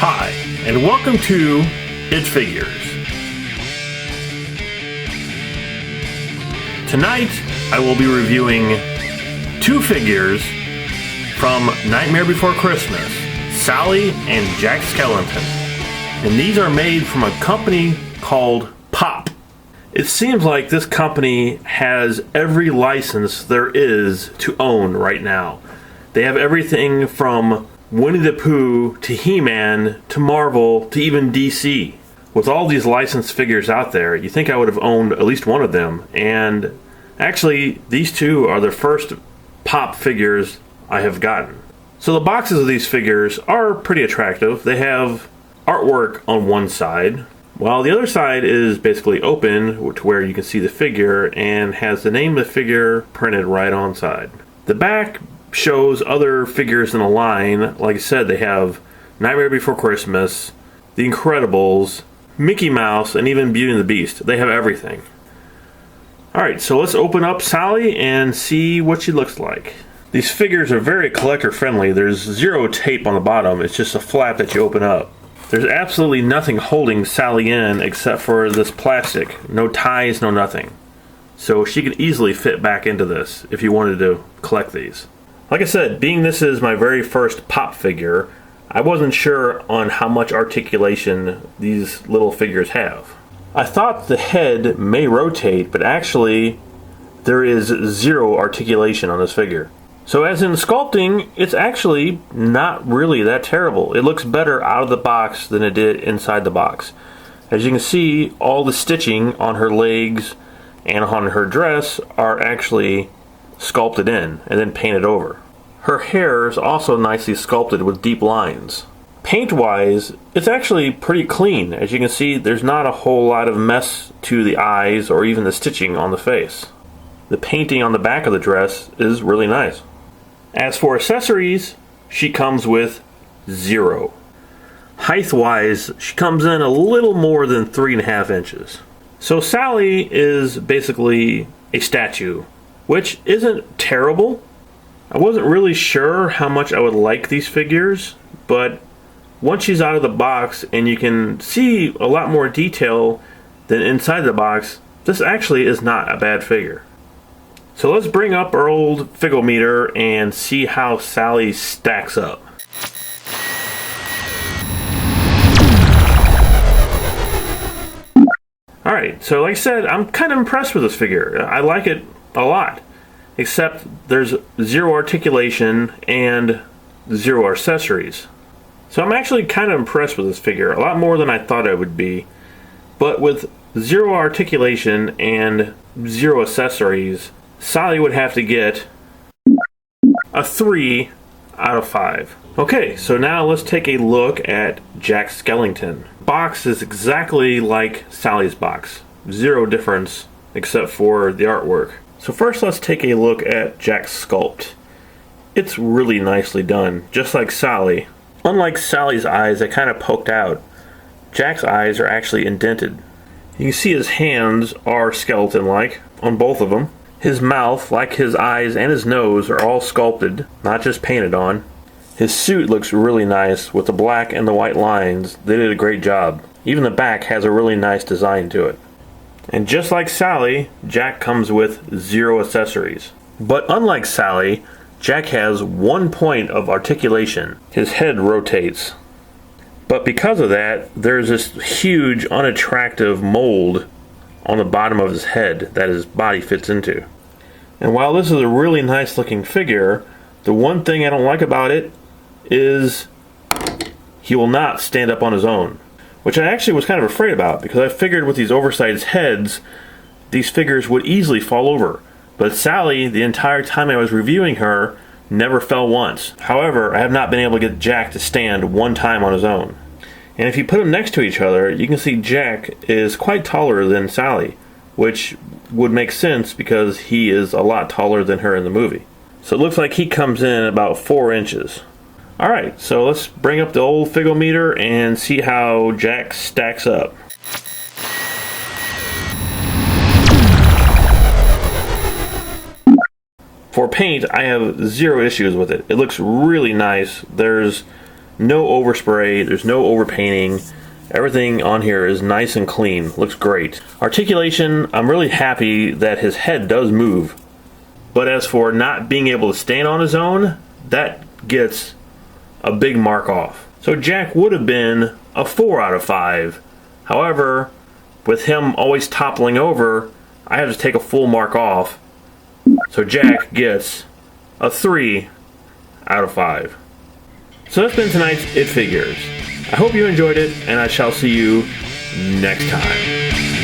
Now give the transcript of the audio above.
Hi, and welcome to It Figures. Tonight, I will be reviewing two figures from Nightmare Before Christmas, Sally and Jack Skellington. And these are made from a company called Pop. It seems like this company has every license there is to own right now. They have everything from Winnie the Pooh to He-Man to Marvel to even DC. With all these licensed figures out there, you think I would have owned at least one of them. And actually, these two are the first Pop figures I have gotten. So the boxes of these figures are pretty attractive. They have artwork on one side, while the other side is basically open to where you can see the figure and has the name of the figure printed right on side. The back shows other figures in a line. Like I said, they have Nightmare Before Christmas, The Incredibles, Mickey Mouse, and even Beauty and the Beast. They have everything. Alright, so let's open up Sally and see what she looks like. These figures are very collector friendly. There's zero tape on the bottom. It's just a flap that you open up. There's absolutely nothing holding Sally in except for this plastic. No ties, no nothing. So she could easily fit back into this if you wanted to collect these. Like I said, being this is my very first Pop figure, I wasn't sure on how much articulation these little figures have. I thought the head may rotate, but actually there is zero articulation on this figure. So as in sculpting, it's actually not really that terrible. It looks better out of the box than it did inside the box. As you can see, all the stitching on her legs and on her dress are actually sculpted in and then painted over. Her hair is also nicely sculpted with deep lines. Paint-wise, it's actually pretty clean. As you can see, there's not a whole lot of mess to the eyes or even the stitching on the face. The painting on the back of the dress is really nice. As for accessories, she comes with zero. Height-wise, she comes in a little more than 3.5 inches. So Sally is basically a statue, which isn't terrible. I wasn't really sure how much I would like these figures, but once she's out of the box and you can see a lot more detail than inside the box, this actually is not a bad figure. So let's bring up our old Figometer and see how Sally stacks up. Alright, so like I said, I'm kind of impressed with this figure. I like it a lot. Except there's zero articulation and zero accessories. So I'm actually kind of impressed with this figure, a lot more than I thought I would be. But with zero articulation and zero accessories, Sally would have to get a 3 out of 5. Okay, so now let's take a look at Jack Skellington. Box is exactly like Sally's box. Zero difference except for the artwork. So first let's take a look at Jack's sculpt. It's really nicely done, just like Sally. Unlike Sally's eyes that kind of poked out, Jack's eyes are actually indented. You can see his hands are skeleton-like on both of them. His mouth, like his eyes and his nose, are all sculpted, not just painted on. His suit looks really nice with the black and the white lines. They did a great job. Even the back has a really nice design to it. And just like Sally, Jack comes with zero accessories. But unlike Sally, Jack has 1 point of articulation. His head rotates. But because of that, there's this huge, unattractive mold on the bottom of his head that his body fits into. And while this is a really nice looking figure, the one thing I don't like about it is he will not stand up on his own. Which I actually was kind of afraid about, because I figured with these oversized heads, these figures would easily fall over. But Sally, the entire time I was reviewing her, never fell once. However, I have not been able to get Jack to stand one time on his own. And if you put them next to each other, you can see Jack is quite taller than Sally, which would make sense because he is a lot taller than her in the movie. So it looks like he comes in about 4 inches. Alright, so let's bring up the old Figometer and see how Jack stacks up. For paint, I have zero issues with it. It looks really nice. There's No overspray, there's no overpainting. Everything on here is nice and clean, looks great. Articulation, I'm really happy that his head does move. But as for not being able to stand on his own, that gets a big mark off. So Jack would have been a 4 out of 5. However, with him always toppling over, I have to take a full mark off. So Jack gets a 3 out of 5. So that's been tonight's It Figures. I hope you enjoyed it, and I shall see you next time.